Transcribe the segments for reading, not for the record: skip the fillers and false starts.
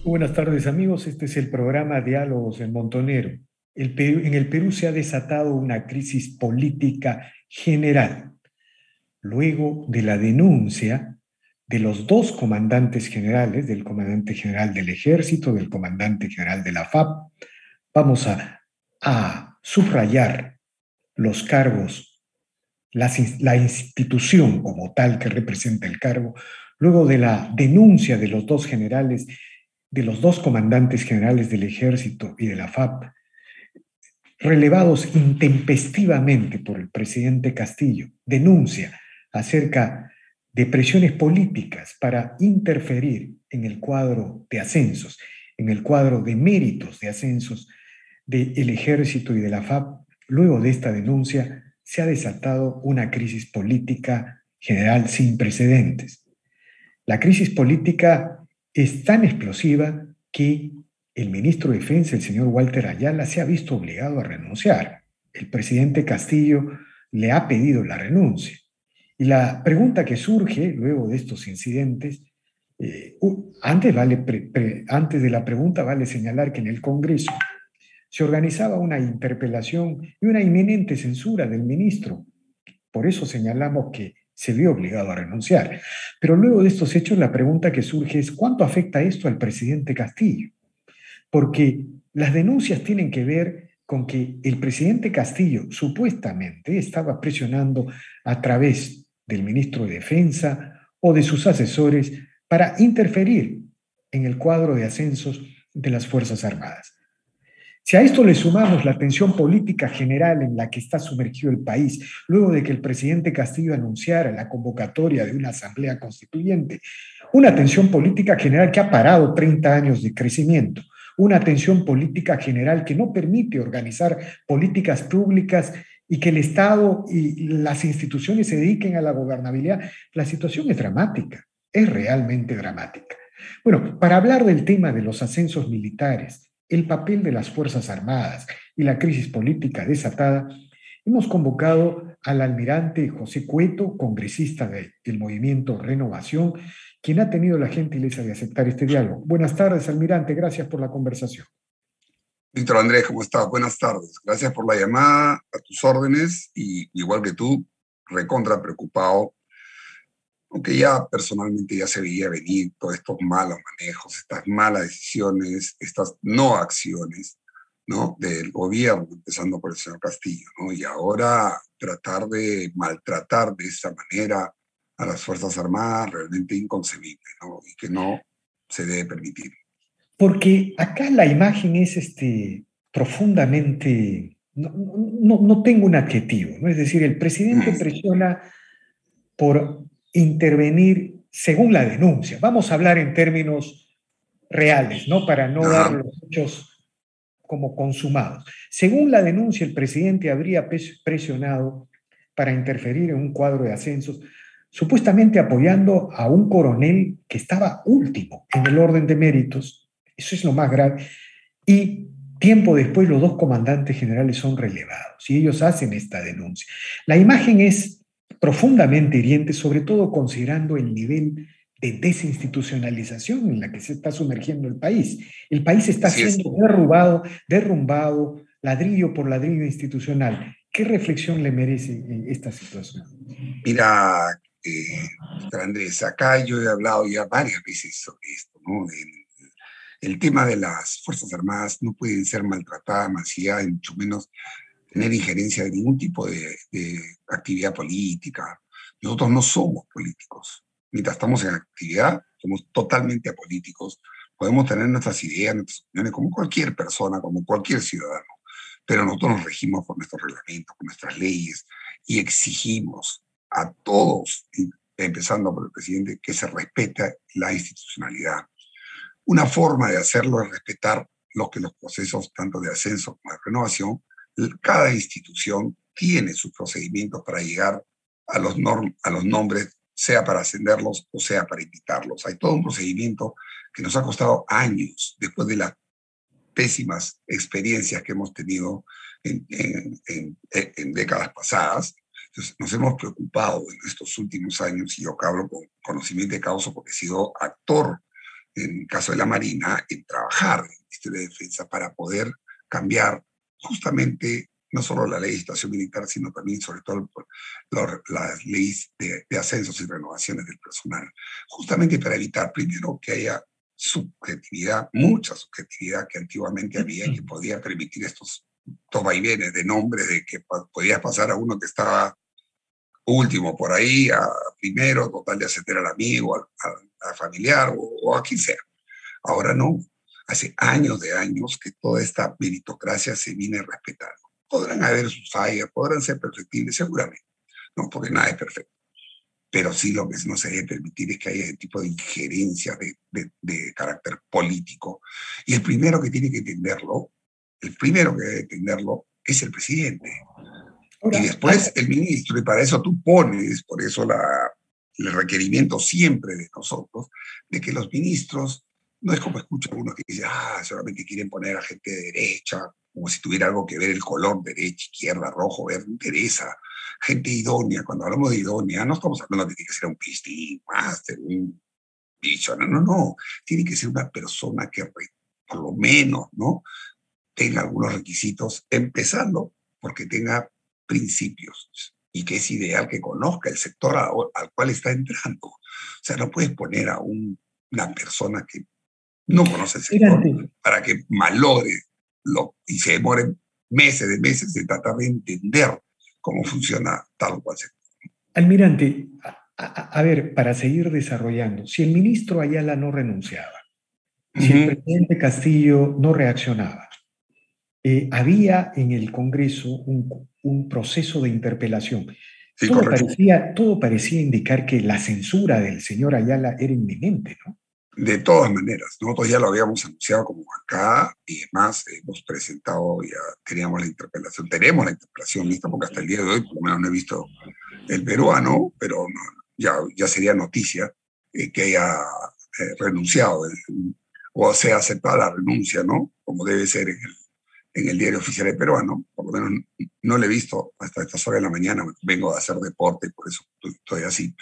Buenas tardes amigos, este es el programa Diálogos en Montonero. En el Perú se ha desatado una crisis política general, luego de la denuncia de los dos comandantes generales, del comandante general del Ejército, del comandante general de la FAP. Vamos a subrayar los cargos, la institución como tal que representa el cargo, luego de la denuncia de los dos generales, de los dos comandantes generales del Ejército y de la FAP, relevados intempestivamente por el presidente Castillo, denuncia acerca de presiones políticas para interferir en el cuadro de ascensos, en el cuadro de méritos de ascensos del Ejército y de la FAP. Luego de esta denuncia se ha desatado una crisis política general sin precedentes. La crisis política es tan explosiva que el ministro de Defensa, el señor Walter Ayala, se ha visto obligado a renunciar. El presidente Castillo le ha pedido la renuncia. Y la pregunta que surge luego de estos incidentes, antes de la pregunta vale señalar que en el Congreso se organizaba una interpelación y una inminente censura del ministro. Por eso señalamos que se vio obligado a renunciar. Pero luego de estos hechos, la pregunta que surge es, ¿cuánto afecta esto al presidente Castillo? Porque las denuncias tienen que ver con que el presidente Castillo supuestamente estaba presionando a través del ministro de Defensa o de sus asesores para interferir en el cuadro de ascensos de las Fuerzas Armadas. Si a esto le sumamos la tensión política general en la que está sumergido el país, luego de que el presidente Castillo anunciara la convocatoria de una asamblea constituyente, una tensión política general que ha parado 30 años de crecimiento, una tensión política general que no permite organizar políticas públicas y que el Estado y las instituciones se dediquen a la gobernabilidad, la situación es dramática, es realmente dramática. Bueno, para hablar del tema de los ascensos militares, el papel de las Fuerzas Armadas y la crisis política desatada, hemos convocado al almirante José Cueto, congresista del movimiento Renovación, quien ha tenido la gentileza de aceptar este diálogo. Buenas tardes, almirante, gracias por la conversación. Víctor Andrés, ¿cómo estás? Buenas tardes. Gracias por la llamada, a tus órdenes, y igual que tú, recontra preocupado, aunque ya personalmente ya se veía venir todos estos malos manejos, estas malas decisiones, estas no acciones, ¿no? Del gobierno, empezando por el señor Castillo, ¿no? Y ahora tratar de maltratar de esa manera a las Fuerzas Armadas, realmente inconcebible, ¿no? Y que no se debe permitir. Porque acá la imagen es profundamente, no tengo un adjetivo, ¿no? Es decir, el presidente Mm, presiona por intervenir según la denuncia. Vamos a hablar en términos reales, ¿no? Para no dar ajá. los hechos como consumados. Según la denuncia, el presidente habría presionado para interferir en un cuadro de ascensos, supuestamente apoyando a un coronel que estaba último en el orden de méritos. Eso es lo más grave. Y tiempo después los dos comandantes generales son relevados y ellos hacen esta denuncia. La imagen es profundamente hiriente, sobre todo considerando el nivel de desinstitucionalización en la que se está sumergiendo el país. El país está Así es. siendo derrumbado, ladrillo por ladrillo institucional. ¿Qué reflexión le merece esta situación? Mira, Víctor Andrés, acá yo he hablado ya varias veces sobre esto, ¿no? El tema de las Fuerzas Armadas no pueden ser maltratadas, mancilladas, y mucho menos tener injerencia de ningún tipo de actividad política. Nosotros no somos políticos. Mientras estamos en actividad, somos totalmente apolíticos. Podemos tener nuestras ideas, nuestras opiniones, como cualquier persona, como cualquier ciudadano, pero nosotros nos regimos por nuestros reglamentos, por nuestras leyes, y exigimos a todos, empezando por el presidente, que se respete la institucionalidad. Una forma de hacerlo es respetar los procesos tanto de ascenso como de renovación. Cada institución tiene sus procedimientos para llegar a los nombres, sea para ascenderlos o sea para invitarlos. Hay todo un procedimiento que nos ha costado años después de las pésimas experiencias que hemos tenido en décadas pasadas. Entonces, nos hemos preocupado en estos últimos años, y yo hablo con conocimiento de causa porque he sido actor en el caso de la Marina, en trabajar en el Ministerio de Defensa para poder cambiar justamente no solo la ley de situación militar, sino también, sobre todo, las leyes de ascensos y renovaciones del personal, justamente para evitar, primero, que haya subjetividad, mucha subjetividad que antiguamente había, que podía permitir estos vaivenes de nombres, de que podías pasar a uno que estaba último por ahí, a primero, total de ascender al amigo, al familiar o a quien sea. Ahora no. Hace años de años que toda esta meritocracia se viene respetando. Podrán haber sus fallas, podrán ser perfectibles, seguramente, no, porque nada es perfecto. Pero sí lo que no se debe permitir es que haya ese tipo de injerencia de carácter político. Y el primero que debe entenderlo es el presidente. Y Ahora, después el ministro, y para eso tú pones, por eso el requerimiento siempre de nosotros, de que los ministros, no es como escucha uno que dice, solamente quieren poner a gente de derecha, como si tuviera algo que ver el color, derecha, izquierda, rojo, verde, no interesa. Gente idónea, cuando hablamos de idónea, no estamos hablando de que tiene que ser un PhD, un máster, un bicho, no. Tiene que ser una persona que por lo menos, ¿no?, tenga algunos requisitos, empezando porque tenga principios y que es ideal que conozca el sector al cual está entrando. O sea, no puedes poner a una persona que no conoce el sector almirante, para que malogre y se demore meses de tratar de entender cómo funciona tal o cual sector. almirante, a ver, para seguir desarrollando, si el ministro Ayala no renunciaba, si el Ujú. presidente Castillo no reaccionaba, había en el Congreso un proceso de interpelación. Sí, correcto. Todo parecía indicar que la censura del señor Ayala era inminente, ¿no? De todas maneras, nosotros ya lo habíamos anunciado como bancada y además hemos presentado, ya tenemos la interpelación lista, porque hasta el día de hoy por lo menos no he visto el peruano, pero ya sería noticia que haya renunciado o sea aceptada la renuncia, ¿no? Como debe ser en el diario oficial del peruano, por lo menos no lo he visto hasta estas horas de la mañana, vengo a hacer deporte y por eso estoy así.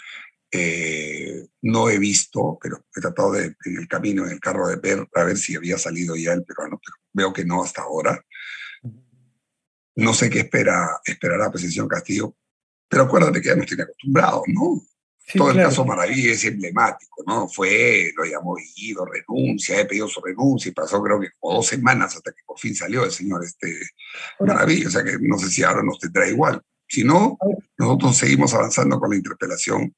No he visto, pero he tratado en el camino, en el carro, de ver a ver si había salido ya el peruano, pero veo que no hasta ahora. No sé qué esperará Presidente Castillo, pero acuérdate que ya nos tiene acostumbrados, ¿no? Sí, Todo el claro. caso Maraví es emblemático, ¿no? Lo llamó Guido, renuncia, he pedido su renuncia y pasó creo que como 2 semanas hasta que por fin salió el señor Ahora, Maraví, o sea que no sé si ahora nos tendrá igual. Si no, nosotros seguimos avanzando con la interpelación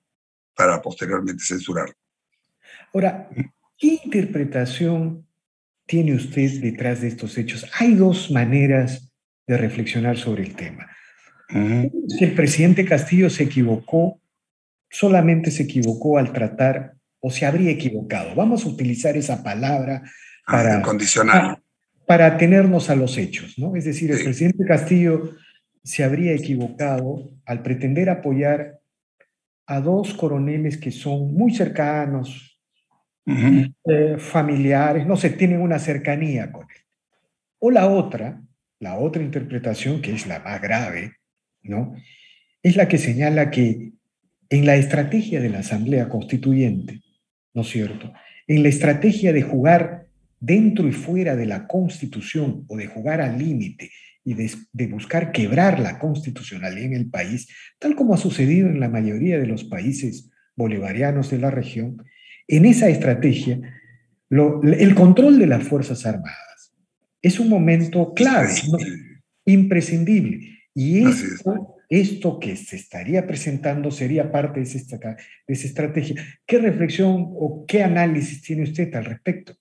para posteriormente censurar. ahora, ¿qué interpretación tiene usted detrás de estos hechos? Hay dos maneras de reflexionar sobre el tema. Uh-huh. Si el presidente Castillo se equivocó, solamente se equivocó al tratar, o se habría equivocado. Vamos a utilizar esa palabra El para, condicional. para atenernos a los hechos, ¿no? Es decir, el Sí. presidente Castillo se habría equivocado al pretender apoyar a dos coroneles que son muy cercanos, Uh-huh. familiares, no sé, tienen una cercanía con él. O la otra interpretación, que es la más grave, ¿no? Es la que señala que en la estrategia de la Asamblea Constituyente, ¿no es cierto? En la estrategia de jugar dentro y fuera de la Constitución o de jugar al límite y de buscar quebrar la constitucionalidad en el país, tal como ha sucedido en la mayoría de los países bolivarianos de la región, en esa estrategia, el control de las Fuerzas Armadas es un momento clave, ¿no? Imprescindible. Imprescindible. Y Así es. esto que se estaría presentando sería parte de esa estrategia. ¿Qué reflexión o qué análisis tiene usted al respecto?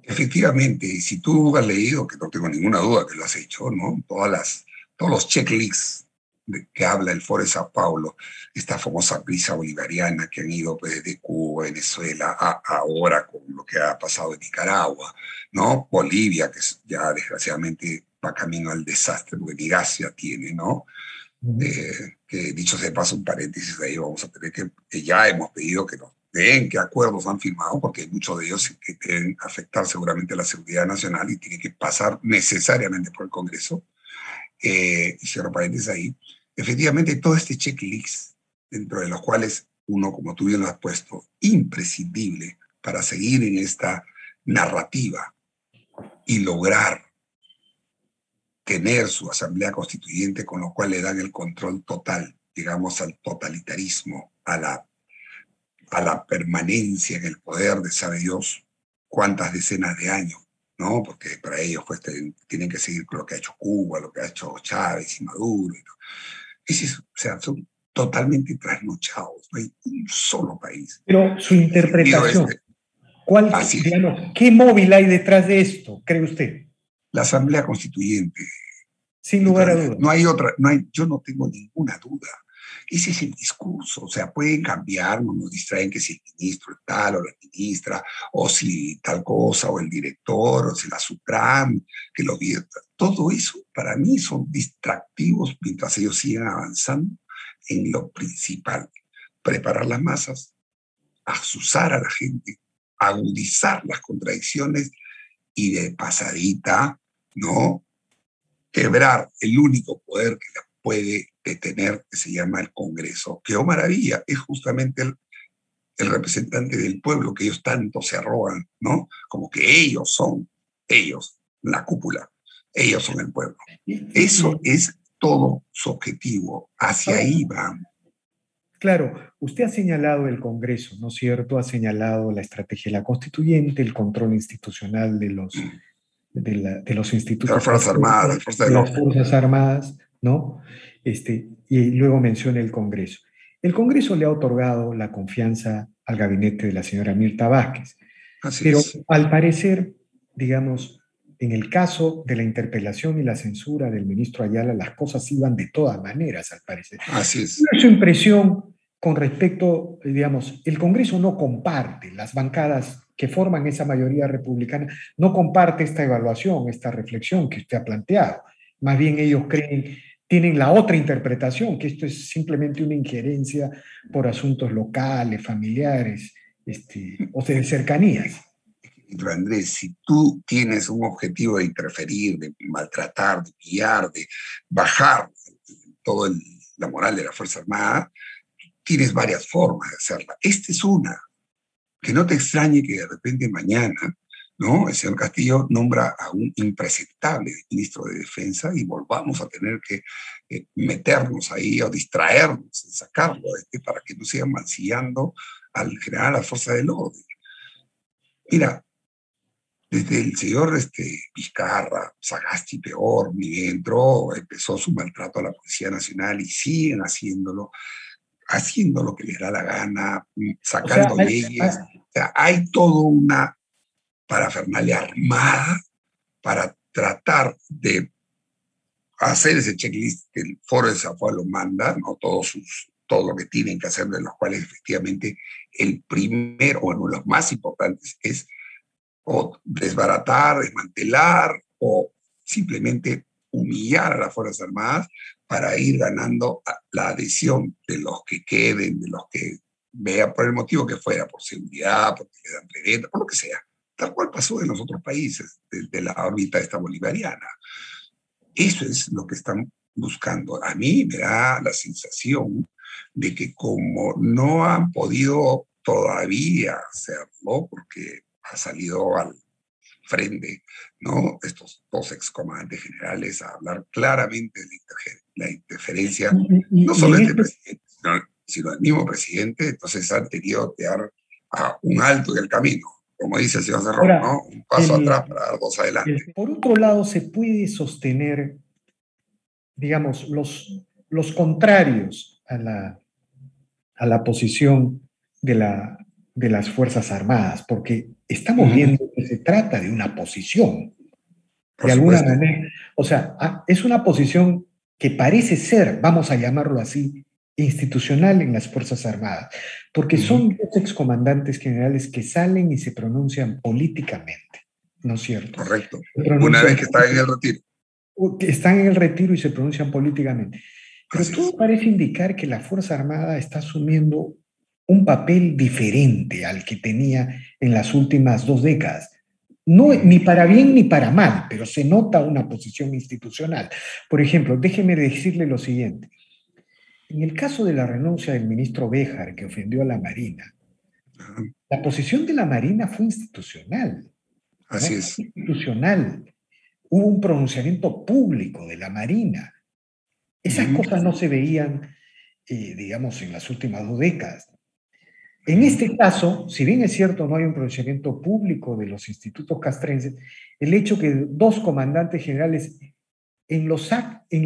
Efectivamente, y si tú has leído, que no tengo ninguna duda que lo has hecho, ¿no? Todos los checklists que habla el Foro de Sao Paulo, esta famosa prisa bolivariana que han ido pues, desde Cuba, Venezuela, ahora con lo que ha pasado en Nicaragua, ¿no? Bolivia, que ya desgraciadamente va camino al desastre, porque ni gas ya tiene, ¿no? Que dicho sea de paso, un paréntesis ahí, vamos a tener que ya hemos pedido que nos den qué acuerdos han firmado, porque hay muchos de ellos que deben afectar seguramente a la seguridad nacional y tienen que pasar necesariamente por el Congreso. Y cierro paréntesis ahí. Efectivamente, todo este checklist, dentro de los cuales uno, como tú bien lo has puesto, imprescindible para seguir en esta narrativa y lograr tener su asamblea constituyente, con lo cual le dan el control total, digamos, al totalitarismo, a la permanencia en el poder de sabe Dios cuántas decenas de años, ¿no? Porque para ellos pues tienen que seguir con lo que ha hecho Cuba, lo que ha hecho Chávez y Maduro. O sea, son totalmente trasnochados. No hay un solo país. Pero su interpretación, digamos, ¿qué móvil hay detrás de esto, cree usted? La Asamblea Constituyente. Sin lugar a dudas. No hay yo no tengo ninguna duda. Ese es el discurso, o sea, pueden cambiar, no nos distraen que si el ministro es tal o la ministra, o si tal cosa, o el director, o si la SUTRAM, que lo vierta. Todo eso para mí son distractivos mientras ellos sigan avanzando en lo principal. Preparar las masas, azuzar a la gente, agudizar las contradicciones y de pasadita, ¿no? Quebrar el único poder que la puede detener, que se llama el Congreso, que, oh maravilla, es justamente el representante del pueblo que ellos tanto se arrogan, ¿no? Como que ellos, la cúpula, ellos son el pueblo. Eso es todo su objetivo, hacia ahí van. Claro, usted ha señalado el Congreso, ¿no es cierto? Ha señalado la estrategia de la constituyente, el control institucional de los institutos. De las Fuerzas Armadas, de las Fuerzas Armadas, ¿no? Y luego menciona el Congreso. El Congreso le ha otorgado la confianza al gabinete de la señora Mirta Vázquez. Pero al parecer, digamos, en el caso de la interpelación y la censura del ministro Ayala, las cosas iban de todas maneras, al parecer. Así es. ¿Cuál es su impresión con respecto, digamos, el Congreso no comparte, las bancadas que forman esa mayoría republicana, no comparte esta evaluación, esta reflexión que usted ha planteado? Más bien ellos tienen la otra interpretación, que esto es simplemente una injerencia por asuntos locales, familiares, o de cercanías. Andrés, si tú tienes un objetivo de interferir, de maltratar, de pillar, de bajar toda la moral de la Fuerza Armada, tienes varias formas de hacerla. Esta es una. Que no te extrañe que de repente mañana, ¿no?, el señor Castillo nombra a un impresentable ministro de Defensa y volvamos a tener que meternos ahí o distraernos, sacarlo para que no sigan mancillando al general a la fuerza del orden. Mira, desde el señor Vizcarra, Sagasti peor, ni entró, empezó su maltrato a la Policía Nacional y siguen haciendo lo que les da la gana, sacando leyes. O sea, hay toda una parafernalia armada para tratar de hacer ese checklist que el Foro de Sao Paulo manda, ¿no? Todo lo que tienen que hacer, de los cuales efectivamente el primero, bueno, los más importantes es o desbaratar, desmantelar o simplemente humillar a las Fuerzas Armadas para ir ganando la adhesión de los que queden, de los que vean, por el motivo que fuera, por seguridad, porque le dan preventa, por lo que sea, tal cual pasó en los otros países de la órbita esta bolivariana. Eso es lo que están buscando. A mí me da la sensación de que como no han podido todavía hacerlo, porque ha salido al frente, ¿no?, estos dos excomandantes generales a hablar claramente de la interferencia, no solo del presidente, sino del mismo presidente, entonces han tenido que dar a un alto en el camino, como dice el señor Cerrón, ¿no? Un paso atrás para dar dos adelante. Por otro lado, se puede sostener, digamos, los contrarios a la posición de las Fuerzas Armadas, porque estamos viendo que se trata de una posición, de alguna manera. O sea, es una posición que parece ser, vamos a llamarlo así, institucional en las Fuerzas Armadas, porque son dos excomandantes generales que salen y se pronuncian políticamente, ¿no es cierto? Correcto. Una vez que están en el retiro. Que están en el retiro y se pronuncian políticamente. Pero todo parece indicar que la Fuerza Armada está asumiendo un papel diferente al que tenía en las últimas 2 décadas. No, ni para bien ni para mal, pero se nota una posición institucional. Por ejemplo, déjeme decirle lo siguiente. En el caso de la renuncia del ministro Béjar, que ofendió a la Marina, Ajá. La posición de la Marina fue institucional, ¿no? Así Fue es. institucional. Hubo un pronunciamiento público de la Marina. Esas Ujú, cosas no se veían, digamos, en las últimas 2 décadas. En ujú, este caso, si bien es cierto no hay un pronunciamiento público de los institutos castrenses, el hecho que 2 comandantes generales en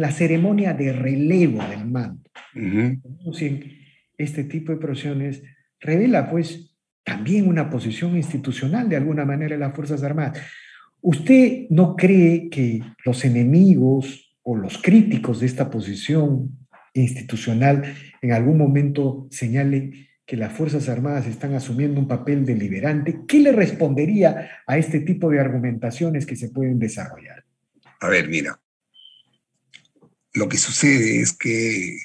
la ceremonia de relevo del mando ujú. pronuncien este tipo de profesiones revela pues también una posición institucional de alguna manera de las Fuerzas Armadas. ¿Usted no cree que los enemigos o los críticos de esta posición institucional en algún momento señalen que las Fuerzas Armadas están asumiendo un papel deliberante? ¿Qué le respondería a este tipo de argumentaciones que se pueden desarrollar? A ver, mira, lo que sucede es que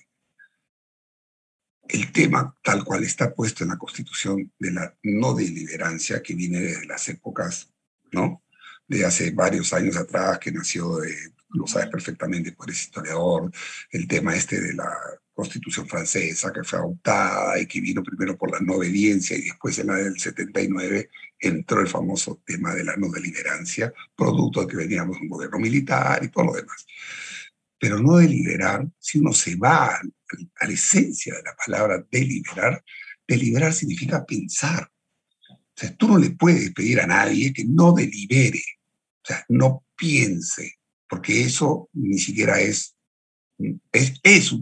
el tema tal cual está puesto en la Constitución de la no deliberancia, que viene desde las épocas, ¿no? De hace varios años atrás, que nació lo sabes perfectamente por ese historiador, el tema este de la Constitución francesa que fue adoptada y que vino primero por la no obediencia y después en la del 79 entró el famoso tema de la no deliberancia, producto de que veníamos de un gobierno militar y todo lo demás. Pero no deliberar, si uno se va a la esencia de la palabra deliberar, deliberar significa pensar. O sea, tú no le puedes pedir a nadie que no delibere, o sea, no piense, porque eso ni siquiera es un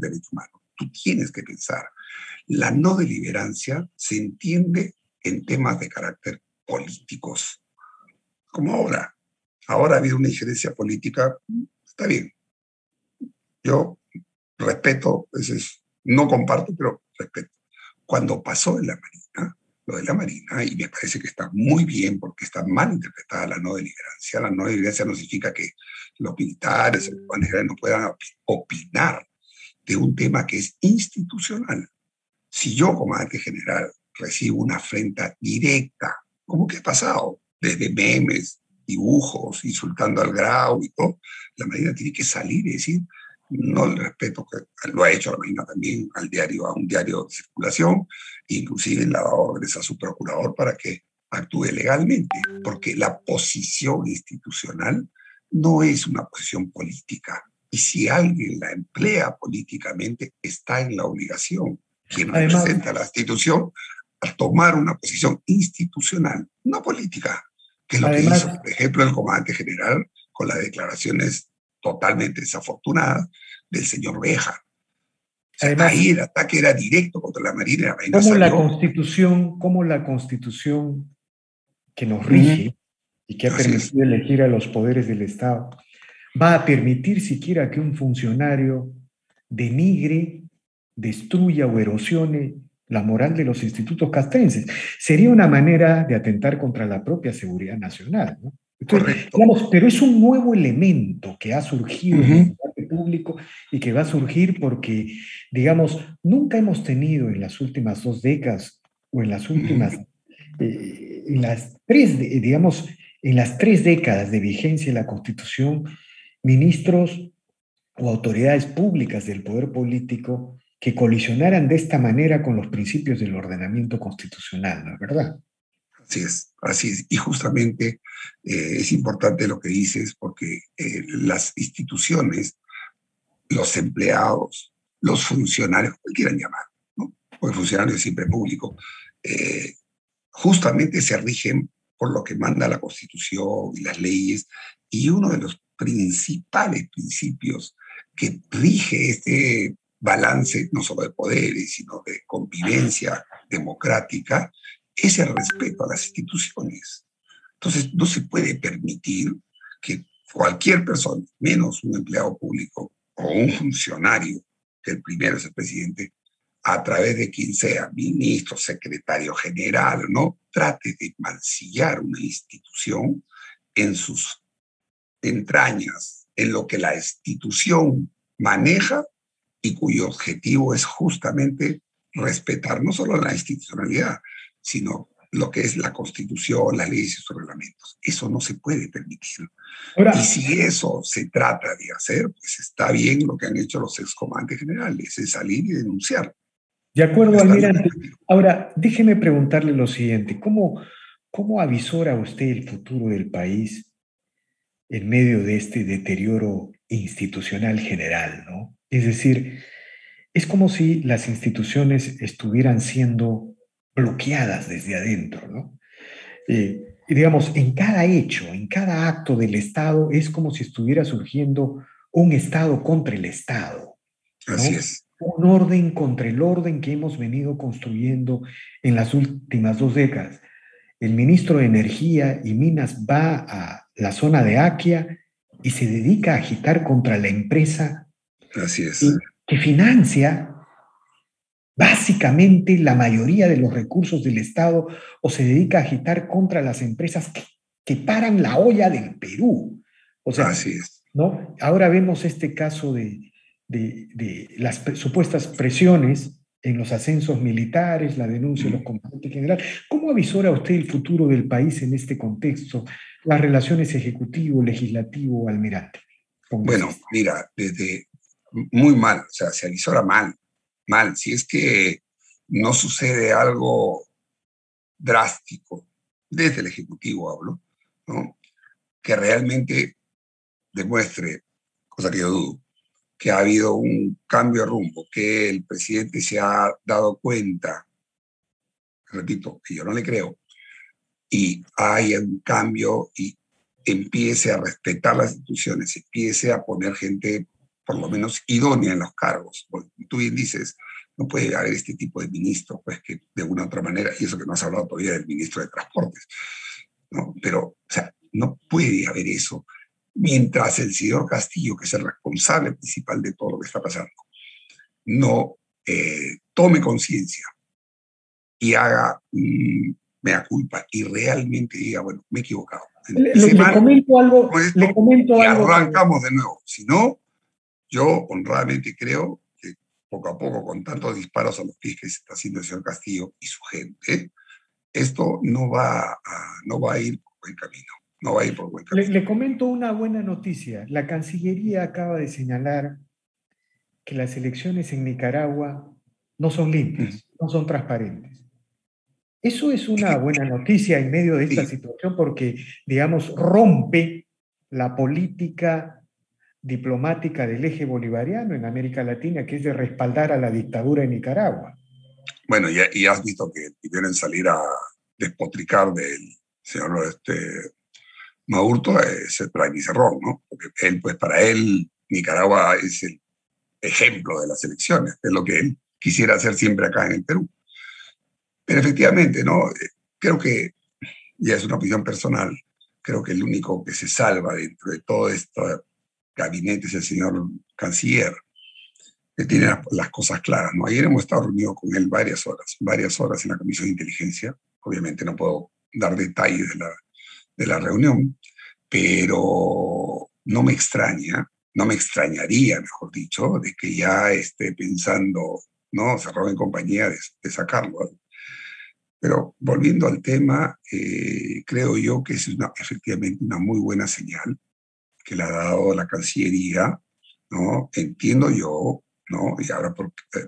derecho humano. Tú tienes que pensar. La no deliberancia se entiende en temas de carácter políticos, como ahora. Ahora ha habido una injerencia política, está bien. Yo respeto, no comparto, pero respeto. Cuando pasó en la Marina, lo de la Marina, y me parece que está muy bien porque está mal interpretada la no deliberancia. La no deliberancia no significa que los militares o los comandantes no puedan opinar de un tema que es institucional. Si yo, comandante general, recibo una afrenta directa, ¿cómo que ha pasado? Desde memes, dibujos, insultando al Grau y todo, la Marina tiene que salir y decir, no el respeto que lo ha hecho la Marina también al diario, a un diario de circulación, inclusive le ha dado órdenes a su procurador para que actúe legalmente, porque la posición institucional no es una posición política. Y si alguien la emplea políticamente, está en la obligación quien Además, representa a la institución a tomar una posición institucional, no política, que es lo que además, hizo, por ejemplo, el comandante general con las declaraciones totalmente desafortunadas del señor Béjar. O sea, además, ahí el ataque era directo contra la Marina salió. cómo la Constitución que nos Mm, rige y que ha así es, permitido elegir a los poderes del Estado, va a permitir siquiera que un funcionario denigre, destruya o erosione la moral de los institutos castrenses. Sería una manera de atentar contra la propia seguridad nacional, ¿no? Entonces, correcto. digamos, pero es un nuevo elemento que ha surgido en el Ujú, debate público y que va a surgir porque, digamos, nunca hemos tenido en las últimas 2 décadas o en las ujú. últimas, en las tres, digamos, en las 3 décadas de vigencia de la Constitución, ministros o autoridades públicas del poder político que colisionaran de esta manera con los principios del ordenamiento constitucional, ¿no es verdad? Así es, así es. Y justamente es importante lo que dices porque las instituciones, los empleados, los funcionarios, como quieran llamar, ¿no? Porque funcionario es siempre público, eh, justamente se rigen por lo que manda la Constitución y las leyes, y uno de los principales principios que rige este balance, no solo de poderes, sino de convivencia democrática, es el respeto a las instituciones. Entonces, no se puede permitir que cualquier persona, menos un empleado público o un funcionario, que el primero es el presidente, a través de quien sea, ministro, secretario general, ¿no? Trate de mancillar una institución en sus entrañas, en lo que la institución maneja y cuyo objetivo es justamente respetar no solo la institucionalidad, sino lo que es la Constitución, las leyes y sus reglamentos. Eso no se puede permitir. Y Ahora, si eso se trata de hacer, pues está bien lo que han hecho los excomandantes generales, es salir y denunciar. De acuerdo, Está bien. almirante. Ahora, déjeme preguntarle lo siguiente. ¿Cómo avisora usted el futuro del país en medio de este deterioro institucional general, ¿no? Es decir, es como si las instituciones estuvieran siendo bloqueadas desde adentro, ¿no? Y digamos, en cada hecho, en cada acto del Estado, es como si estuviera surgiendo un Estado contra el Estado, Así ¿no? es. Un orden contra el orden que hemos venido construyendo en las últimas 2 décadas. El ministro de Energía y Minas va a la zona de Akia y se dedica a agitar contra la empresa Así es. que financia básicamente la mayoría de los recursos del Estado o se dedica a agitar contra las empresas que paran la olla del Perú. O sea, Así es. ¿no? Ahora vemos este caso de las supuestas presiones en los ascensos militares, la denuncia de los comandantes generales. ¿Cómo avisora usted el futuro del país en este contexto, las relaciones ejecutivo, legislativo, almirante, Bueno, congresista? mira, desde muy mal, o sea, se avisora mal, mal. Si es que no sucede algo drástico, desde el Ejecutivo hablo, ¿no? Que realmente demuestre, cosa que yo dudo, que ha habido un cambio de rumbo, que el presidente se ha dado cuenta, repito, que yo no le creo, y haya un cambio y empiece a respetar las instituciones, empiece a poner gente por lo menos idónea en los cargos. Porque tú bien dices, no puede haber este tipo de ministros, pues que de una u otra manera, y eso que no has hablado todavía del ministro de Transportes, ¿no? Pero, o sea, no puede haber eso mientras el señor Castillo, que es el responsable principal de todo lo que está pasando, no tome conciencia y haga mea culpa y realmente diga, bueno, me he equivocado. Empecé Le mal comento algo, con le esto comento y algo sobre. arrancamos de nuevo. Si no, yo honradamente creo que poco a poco, con tantos disparos a los pies que se está haciendo el señor Castillo y su gente, esto no va a ir por buen camino. No va a ir por buen camino. Le comento una buena noticia. La Cancillería acaba de señalar que las elecciones en Nicaragua no son limpias, no son transparentes. Eso es Es una que, buena noticia en medio de esta sí, situación porque, digamos, rompe la política diplomática del eje bolivariano en América Latina, que es de respaldar a la dictadura en Nicaragua. bueno, y has visto que el primero en salir a despotricar del señor Maurto es el Fray Cerrón, ¿no? Porque él, pues para él, Nicaragua es el ejemplo de las elecciones, es lo que él quisiera hacer siempre acá en el Perú. Pero efectivamente, ¿no? Creo que, ya es una opinión personal, creo que el único que se salva dentro de todo este gabinete es el señor canciller, que tiene las cosas claras, ¿no? Ayer hemos estado reunidos con él varias horas en la Comisión de Inteligencia. Obviamente no puedo dar detalles de la reunión, pero no me extraña, no me extrañaría, mejor dicho, de que ya esté pensando, ¿no? Cerrado en compañía de sacarlo. Pero volviendo al tema, creo yo que es efectivamente una muy buena señal que le ha dado la Cancillería, ¿no? Entiendo yo, ¿no? Y ahora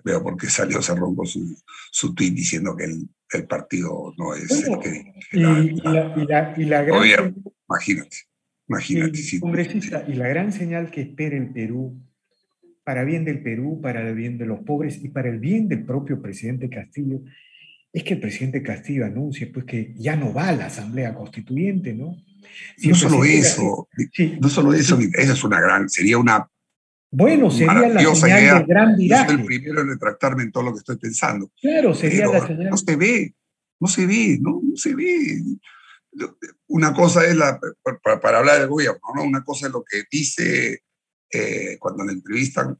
veo por qué salió Cerrón con su tuit diciendo que el partido no es el que Bueno, dirige y la el gran gobierno. señal, Imagínate, imagínate. y Sí, sí. congresista, y la gran señal que espera el Perú, para bien del Perú, para el bien de los pobres y para el bien del propio presidente Castillo, es que el presidente Castillo anuncie pues que ya no va a la Asamblea Constituyente, ¿no? Si No el solo presidente Castillo, eso, no sí, solo eso, sí, esa es una gran, sería una bueno, sería la maravillosa señal del idea. gran Yo soy el viraje. primero en retractarme en todo lo que estoy pensando, Claro, sería la pero no señal. se ve, no se ve, no se ve. Una cosa es para hablar del gobierno, ¿no? Una cosa es lo que dice cuando le entrevistan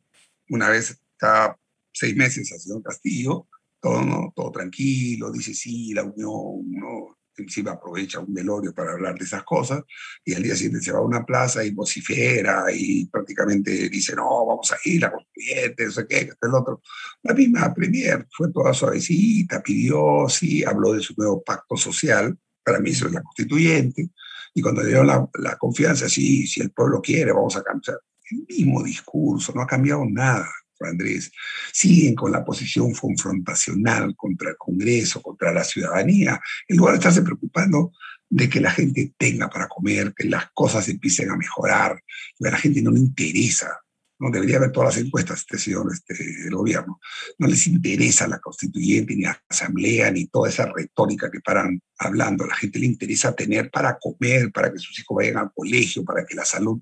una vez cada 6 meses al señor Castillo, todo, ¿no? Todo tranquilo, dice sí, la unión, ¿no? Encima aprovecha un velorio para hablar de esas cosas, y al día siguiente se va a una plaza y vocifera y prácticamente dice, no, vamos a ir, la constituyente, no sé qué, este el otro. La misma Premier fue toda suavecita, pidió, sí, habló de su nuevo pacto social, para mí eso es la constituyente, y cuando le dieron la confianza, sí, si el pueblo quiere, vamos a cambiar. El mismo discurso, no ha cambiado nada, doctor Andrés, siguen con la posición confrontacional contra el Congreso, contra la ciudadanía, en lugar de estarse preocupando de que la gente tenga para comer, que las cosas empiecen a mejorar, que a la gente no le interesa. No debería ver todas las encuestas, señor, el gobierno. No les interesa la constituyente, ni la asamblea, ni toda esa retórica que paran hablando. A la gente le interesa tener para comer, para que sus hijos vayan al colegio, para que la salud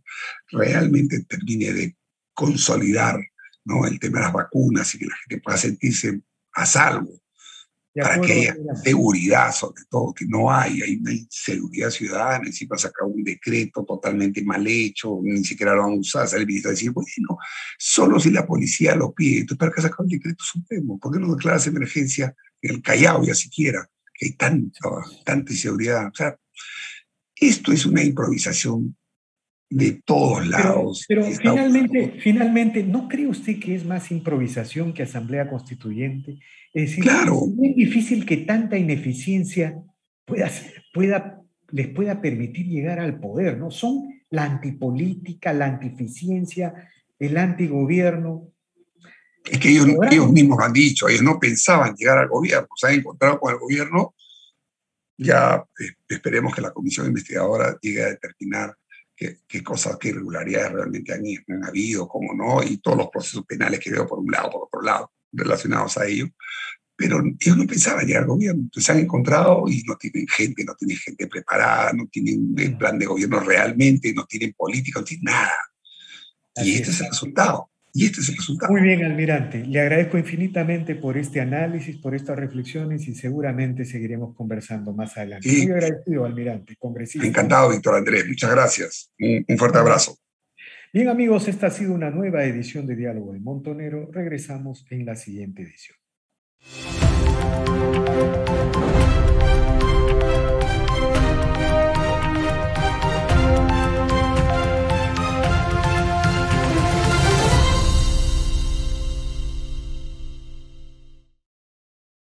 realmente termine de consolidar, ¿no?, el tema de las vacunas y que la gente pueda sentirse a salvo, De para que acuerdo, haya almirante. seguridad, sobre todo, que no hay una inseguridad ciudadana, encima sacar un decreto totalmente mal hecho, ni siquiera lo van a usar, sale el ministro a decir, bueno, solo si la policía lo pide. Entonces, ¿para qué sacar un decreto supremo? ¿Por qué no declaras emergencia en el Callao ya siquiera? Que hay tanta inseguridad. O sea, esto es una improvisación de todos lados. Pero Está buscando. finalmente, ¿no cree usted que es más improvisación que asamblea constituyente? Es decir, es Claro, muy difícil que tanta ineficiencia pueda, pueda, les pueda permitir llegar al poder, ¿no? Son la antipolítica, la antieficiencia, el antigobierno. es que ellos ¿Podrán? mismos han dicho, ellos no pensaban llegar al gobierno, se han encontrado con el gobierno. Ya esperemos que la comisión investigadora llegue a determinar qué cosas, qué irregularidades realmente han habido, cómo no, y todos los procesos penales que veo por un lado, por otro lado, relacionados a ello. Pero ellos no pensaban llegar al gobierno. Entonces se han encontrado y no tienen gente preparada, no tienen el plan de gobierno realmente, no tienen política, no tienen nada. Y Así este es. es el resultado. Y este es el Muy resultado. bien, almirante. Le agradezco infinitamente por este análisis, por estas reflexiones y seguramente seguiremos conversando más adelante. Muy Y agradecido, almirante, congresista. encantado, Víctor Andrés. Muchas gracias. Un fuerte abrazo. Bien, amigos, esta ha sido una nueva edición de Diálogo de Montonero. Regresamos en la siguiente edición.